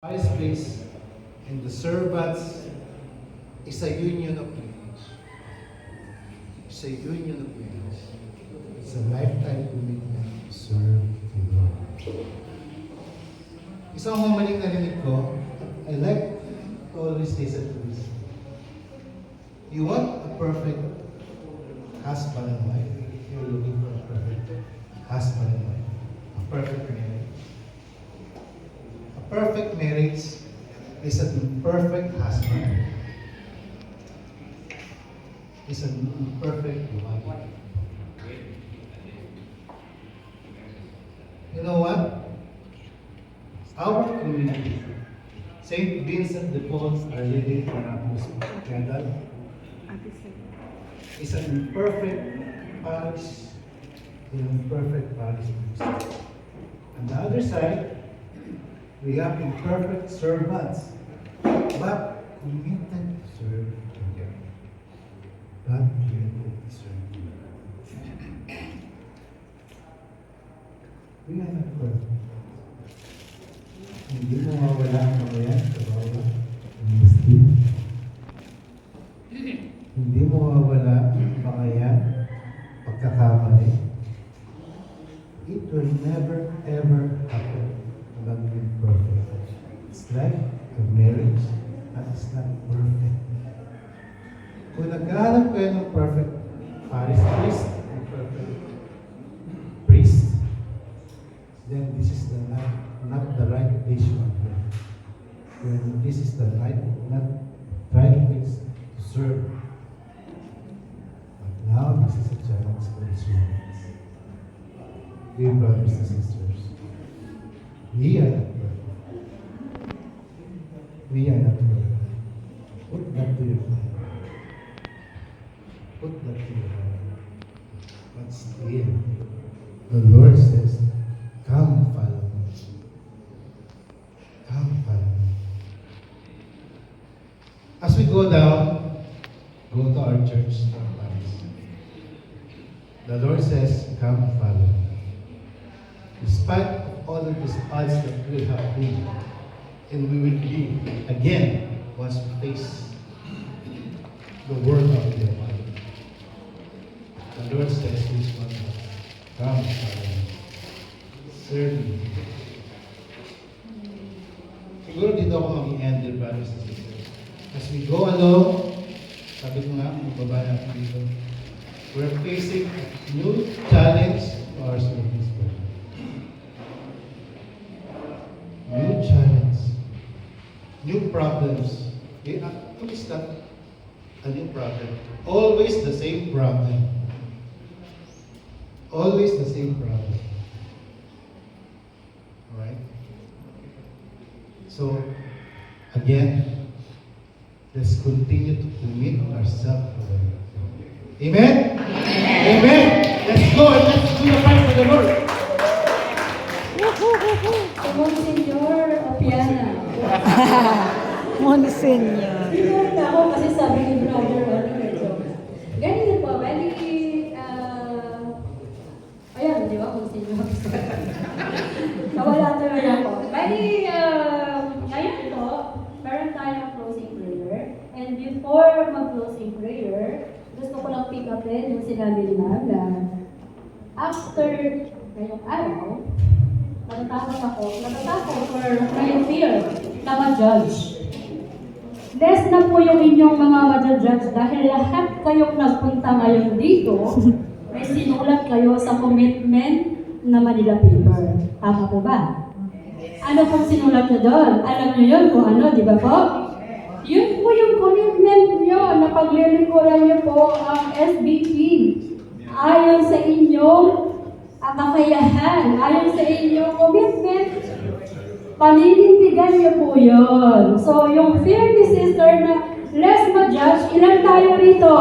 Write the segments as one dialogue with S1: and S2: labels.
S1: Vice place and the servants is a union of marriage. It's a union of marriage. It's a lifetime commitment to serve the Lord. Isang mamaling narinig ko, I like to always listen to this. You want a perfect husband and wife? You're looking for a perfect husband and wife. A perfect marriage. A perfect marriage is an imperfect husband. Is an imperfect wife. You know what? Our community, St. Vincent de Paul, Our Lady of Ramos Kendall, is an imperfect parish, an imperfect parish. On the other side, we have imperfect servants, but committed to serve together. But committed to serve together. We are not perfect. Hindi mo mawala ang mamayan sa bawat ministry. Hindi mo mawala ang pangayan, pagkakamali. It will never ever happen without being perfect. It's like a marriage that is not perfect. Kung nagkahanap kayo ng perfect parish priest, ng perfect priest, then this is not the right vision of God. When this is the right place to serve. But now this is a challenge for Israelites. Dear brothers and sisters, we are not perfect. We are not perfect. Put that to your mind. Put that to your mind. But still, the Lord says, come follow me. Come follow me. As we go down, go to our church sometimes. The Lord says, come follow me. Despite of all of these odds that we have been, and we will be again once we face the world of the Almighty. The Lord says, this one, come follow me. Serve me. Siguro dito ako mag-i-end, dear brothers and sisters. As we go along, sabi ko nga, magbaba natin dito, we're facing a new challenge to our service. New challenge. New problems. What is that? A new problem. Always the same problem. Always the same problem. Alright? So, again, let's continue to commit ourselves to the Lord. Amen? Amen! Let's go and let's do the fight for the Lord.
S2: Monsignor Opiana.
S3: Monsignor.
S2: Siguro na ako kasi sabi ni brother, medyo. Ganito po, bali, ayan, di ba, Monsignor? Nawala tuloy ako. Bali, ayan po, meron tayong closing prayer. And before mag-closing prayer, gusto ko lang pick upin yung sinabi ni Ma'am na after ngayong araw, natatakot or may fear na ma-judge. Less na po yung inyong mga ma-judge dahil lahat kayong nagpunta ngayon dito, may sinulat kayo sa commitment na Manila paper. Tama po ba? Ano pong sinulat nyo doon? Alam nyo yun kung ano, di ba po? Yun po yung commitment nyo na paglilingkuran nyo po ang SBP. Ayon sa inyong kakayahan, ayon sa inyong commitment, paninindigan niyo po yun. So, yung fear ni sister na less ma-judge, ilan tayo rito?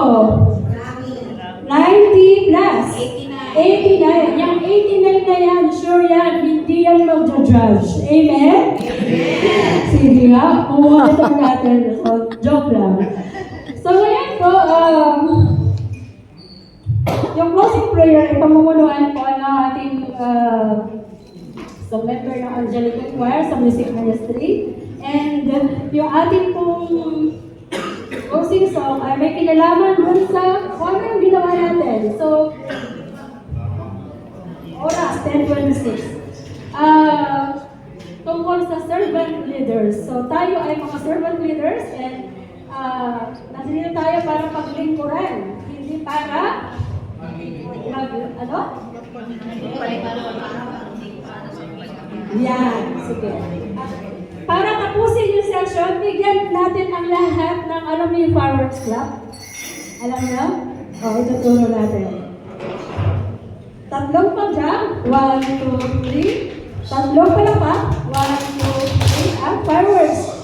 S2: 90 plus. 89. Yung 89 na yan, sure yan, hindi yan mag-judge. Amen? Sige nga, pumulitan natin. So, joke lang. So, ngayon po, yung closing prayer, ipamumunuan po ng ating sa member ng Angelican Choir sa Music Ministry. And yung ating pong closing song ay may kinalaman dun sa kung ano yung ginawa natin. So, oras, 10:26. Tungkol sa servant leaders. So, tayo ay mga servant leaders and nandito tayo para paglingkuran. Hindi para ano? Yan, sige. Para tapusin yung session, bigyan natin ang lahat ng alam niyo yung fireworks club. Alam niyo? Ituturo natin. Tatlong pa-jump. 1, 2, 3. Tatlong palapa. 1, 2, 3. Ang fireworks.